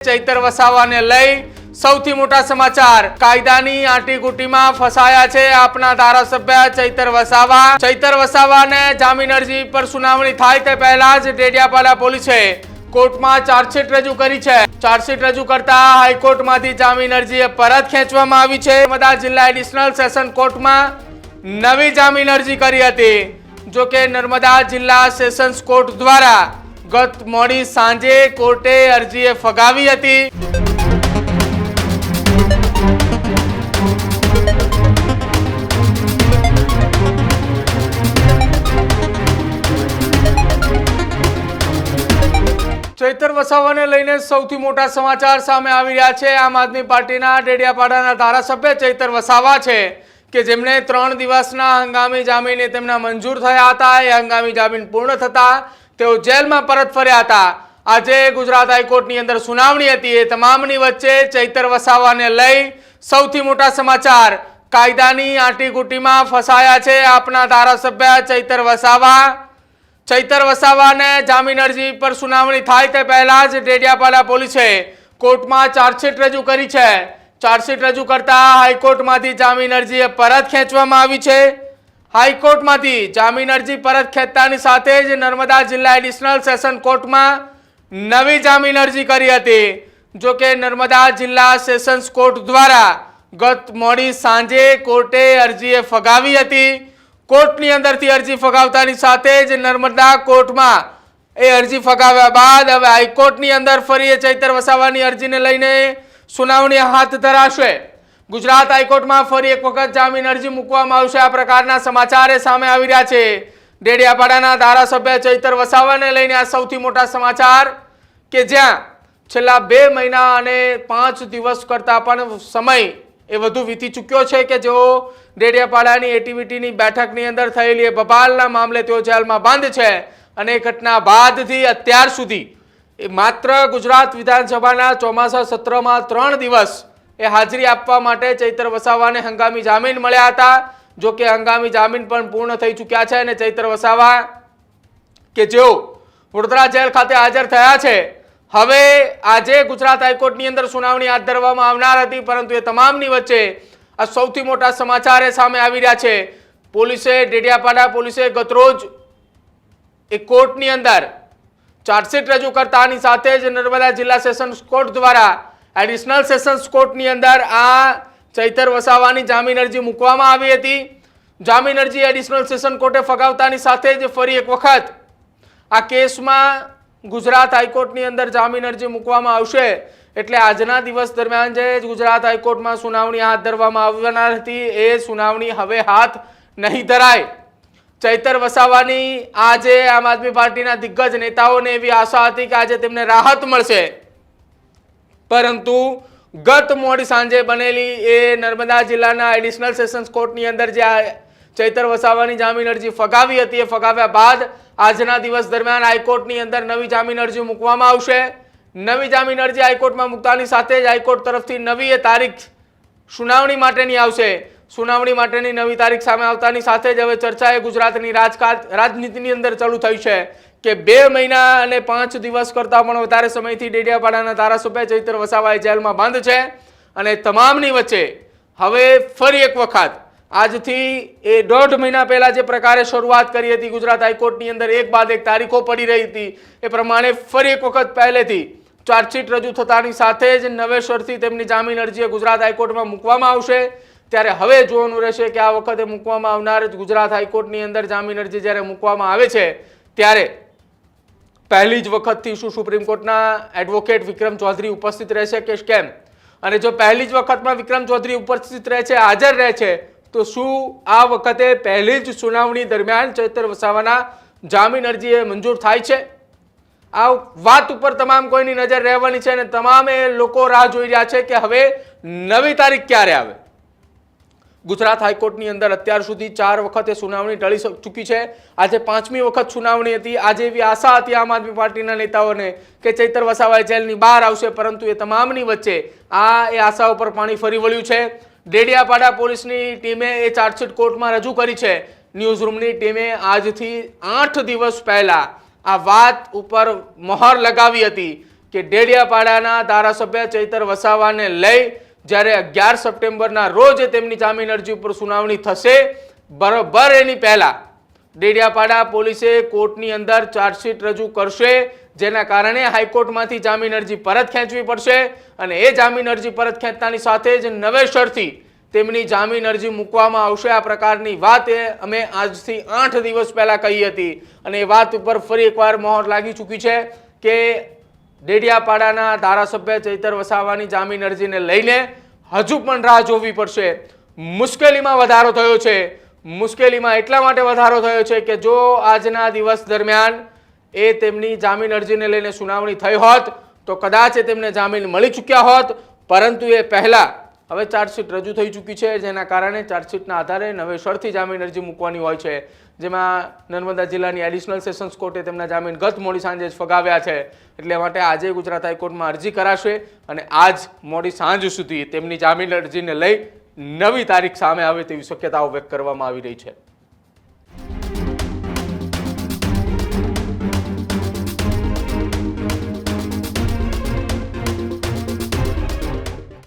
ચૈતર વસાવાને લઈ સૌથી મોટા સમાચાર કાયદાની આંટીઘૂંટીમાં ફસાયા છે આપના ધારાસભ્ય ચૈતર વસાવાને જામીન અરજી પર સુનાવણી થાય તે પહેલા જ ડેડિયાપાડા પોલીસે કોર્ટમાં ચાર્જશીટ રજૂ કરી છે। ચાર્જશીટ રજૂ કરતા હાઈકોર્ટમાંથી જામીન અરજી પરત ખેંચવામાં આવી છે। નર્મદા જિલ્લા એડિશનલ સેશન કોર્ટમાં નવી જામીન અરજી કરી હતી। જો કે નર્મદા જિલ્લા સેશન્સ કોર્ટ દ્વારા ગત મોડી સાંજે કોર્ટે અરજી ફગાવી હતી। ચૈતર વસાવાને લઈને સૌથી મોટા સમાચાર સામે આવી રહ્યા છે। આમ આદમી પાર્ટીના ડેડિયાપાડાના ધારાસભ્ય ચૈતર વસાવા છે કે જેમને 3 દિવસના હંગામી જામીન તેમના મંજૂર થયા હતા। એ હંગામી જામીન પૂર્ણ થતા તેઓ જેલમાં પરત ફર્યા હતા। આજે ગુજરાત હાઈકોર્ટની અંદર સુનાવણી હતી। એ તમામની વચ્ચે ચૈતર વસાવાને લઈ સૌથી મોટા સમાચાર કાયદાની આંટીઘૂંટીમાં ફસાયા છે આપના ધારાસભ્ય ચૈતર વસાવાને જામીન અરજી પર સુનાવણી થાય તે પહેલા જ ડેડિયાપાડા પોલીસે કોર્ટમાં ચાર્જશીટ રજૂ કરી છે। ચાર્જશીટ રજૂ કરતા હાઈકોર્ટમાંથી જામીન અરજી પરત ખેંચવામાં આવી છે। હાઈકોર્ટમાંથી જામીન અરજી પરત ખેંચતાની સાથે જ નર્મદા જિલ્લા એડિશનલ સેશન કોર્ટમાં નવી જામીન અરજી કરી હતી। જો કે નર્મદા જિલ્લા સેશન્સ કોર્ટ દ્વારા ગત મોડી સાંજે કોર્ટે અરજી ફગાવી હતી। કોર્ટની અંદરથી અરજી ફગાવતાની સાથે જ નર્મદા કોર્ટમાં એ અરજી ફગાવ્યા બાદ હવે હાઈકોર્ટની અંદર ફરી ચૈતર વસાવાની અરજીને લઈને સુનાવણી હાથ ધરાશે। ગુજરાત હાઈકોર્ટમાં ફરી એક વખત જામીન અરજી મૂકવામાં આવશે। આ પ્રકારના સમાચાર સામે આવી રહ્યા છે। ડેડિયાપાડાના ધારાસભ્ય ચૈતર વસાવાને લઈને આ સૌથી મોટા સમાચાર કે જ્યાં છેલ્લા 2 મહિના અને 5 દિવસ કરતા પણ સમય એ વધુ વીતી ચૂક્યો છે કે જેઓ ડેડિયાપાડાની એટીવીટીની બેઠકની અંદર થયેલી બબાલના મામલે તેઓ જેલમાં બંધ છે। અને એ ઘટના બાદથી અત્યાર સુધી માત્ર ગુજરાત વિધાનસભાના ચોમાસા સત્રમાં 3 દિવસ એ હાજરી આપવા માટે ચૈતર વસાવાને હંગામી જામીન મળ્યા હતા। જો કે હંગામી જામીન પણ પૂર્ણ થઈ ચૂક્યા છે અને ચૈતર વસાવા કે જેઓ વડોદરા જેલ ખાતે હાજર થયા છે હવે આજે ગુજરાત હાઈકોર્ટની અંદર સુનાવણી હાથ ધરવામાં આવનાર હતી, પરંતુ એ તમામની વચ્ચે આ સૌથી મોટા સમાચાર સામે આવી રહ્યા છે। પોલીસે ડેડિયાપાડા પોલીસે ગતરોજ એ કોર્ટની અંદર ચાર્જશીટ રજૂ કરતાની સાથે જ નર્મદા જિલ્લા સેશન્સ કોર્ટ દ્વારા એડિશનલ સેશન્સ કોર્ટની અંદર આ ચૈતર વસાવાની જામીન અરજી મૂકવામાં આવી હતી। જામીન અરજી એડિશનલ સેશન કોર્ટે ફગાવતાની સાથે જ ફરી એક વખત આ કેસમાં ગુજરાત હાઈકોર્ટની અંદર જામીન અરજી મૂકવામાં આવશે। એટલે આજના દિવસ દરમિયાન જે ગુજરાત હાઈકોર્ટમાં સુનાવણી હાથ ધરવામાં આવનાર હતી એ સુનાવણી હવે હાથ નહીં ધરાય। ચૈતર વસાવાની આજે આમ આદમી પાર્ટીના દિગ્ગજ નેતાઓને એવી આશા હતી કે આજે તેમને રાહત મળશે, પરંતુ ગત મોડી સાંજે બનેલી એ નર્મદા જિલ્લાના એડિશનલ સેશન્સ કોર્ટની અંદર જે ચૈતર વસાવાની જામીન અરજી ફગાવી હતી એ ફગાવ્યા બાદ આજના દિવસ દરમિયાન હાઈકોર્ટની અંદર નવી જામીન અરજી મૂકવામાં આવશે। નવી જામીન અરજી હાઈકોર્ટમાં મૂકતાની સાથે જ હાઈકોર્ટ તરફથી નવી એ તારીખ સુનાવણી માટેની આવશે। સુનાવણી માટેની નવી તારીખ સામે આવતાની સાથે જ હવે ચર્ચા એ ગુજરાતની રાજનીતિની અંદર ચાલુ થઈ છે કે 2 મહિના અને 5 દિવસ કરતાં પણ વધારે સમયથી ડેડિયાપાડાના ધારાસભ્ય ચૈતર વસાવા જેલમાં બંધ છે। અને તમામની વચ્ચે હવે ફરી એક વખત આજથી એ 1.5 મહિના પહેલા જે પ્રકારે શરૂઆત કરી હતી ગુજરાત હાઈકોર્ટની અંદર એક બાદ એક તારીખો પડી રહી હતી એ પ્રમાણે ફરી એક વખત પહેલેથી ચાર્જશીટ રજૂ થતાની સાથે જ નવેસરથી તેમની જામીન અરજી ગુજરાત હાઈકોર્ટમાં મૂકવામાં આવશે। ત્યારે હવે જોવાનું રહેશે કે આ વખતે મૂકવામાં આવનાર ગુજરાત હાઈકોર્ટની અંદર જામીન અરજી જ્યારે મૂકવામાં આવે છે ત્યારે પહેલી જ વખતથી શું સુપ્રીમ કોર્ટના એડવોકેટ વિક્રમ ચૌધરી ઉપસ્થિત રહેશે કે કેમ, અને જો પહેલી જ વખતમાં વિક્રમ ચૌધરી ઉપસ્થિત રહે છે, હાજર રહે છે, તો શું આ વખતે પહેલી જ સુનાવણી દરમિયાન ચૈતર વસાવાના જામીન અરજી મંજૂર થાય છે? આ વાત ઉપર તમામ કોઈની નજર રહેવાની છે અને તમામે લોકો રાહ જોઈ રહ્યા છે કે હવે નવી તારીખ ક્યારે આવે। ગુજરાત હાઈકોર્ટની અંદર અત્યાર સુધી 4 વખતે સુનાવણી ટળી ચૂકી છે। આજે 5મી વખત સુનાવણી હતી। આજે એવી આશા હતી આમ આદમી પાર્ટીના નેતાઓને કે ચૈતર વસાવા જેલની બહાર આવશે, પરંતુ એ તમામની વચ્ચે આ એ આશા ઉપર પાણી ફરી વળ્યું છે। ડેડિયાપાડા પોલીસની ટીમે એ ચાર્જશીટ કોર્ટમાં રજૂ કરી છે। ન્યૂઝ રૂમની ટીમે આજથી 8 દિવસ પહેલા આ વાત ઉપર મહોર લગાવી હતી કે ડેડિયાપાડાના ધારાસભ્ય ચૈતર વસાવાને લઈ જ્યારે 11 સપ્ટેમ્બરના રોજ તેમની જામીન અરજી ઉપર સુનાવણી થશે, બરોબર એની પહેલા ડેડિયાપાડા પોલીસે કોર્ટની અંદર ચાર્જશીટ રજૂ કરશે, જેના કારણે હાઈકોર્ટમાંથી જામીન અરજી પરત ખેંચવી પડશે અને એ જામીન અરજી પરત ખેંચતાની સાથે જ નવેસરથી તેમની જામીન અરજી મૂકવામાં આવશે। આ પ્રકારની વાત અમે આજથી 8 દિવસ પહેલા કહી હતી અને એ વાત ઉપર ફરી એકવાર મહોર લાગી ચૂકી છે કે ડેડિયાપાડાના ધારાસભ્ય ચૈતર વસાવાની જામીન અરજીને લઈને હજુ પણ રાહ જોવી પડશે। મુશ્કેલીમાં વધારો થયો છે, મુશ્કેલીમાં એટલા માટે વધારો થયો છે કે જો આજના દિવસ દરમિયાન એ તેમની જામીન અરજીને લઈને સુનાવણી થઈ હોત તો કદાચ તેમને જામીન મળી ચૂક્યા હોત, પરંતુ એ પહેલા હવે ચાર્જશીટ રજૂ થઈ ચૂકી છે, જેના કારણે ચાર્જશીટના આધારે નવેસરથી જામીન અરજી મૂકવાની હોય છે, જેમાં નર્મદા જિલ્લાની એડિશનલ સેશન્સ કોર્ટે તેમના જામીન ગત મોડી સાંજે જ ફગાવ્યા છે। એટલે માટે આજે ગુજરાત હાઈકોર્ટમાં અરજી કરાશે અને આજ મોડી સાંજ સુધી તેમની જામીન અરજીને લઈ નવી તારીખ સામે આવે તેવી શક્યતાઓ વ્યક્ત કરવામાં આવી રહી છે।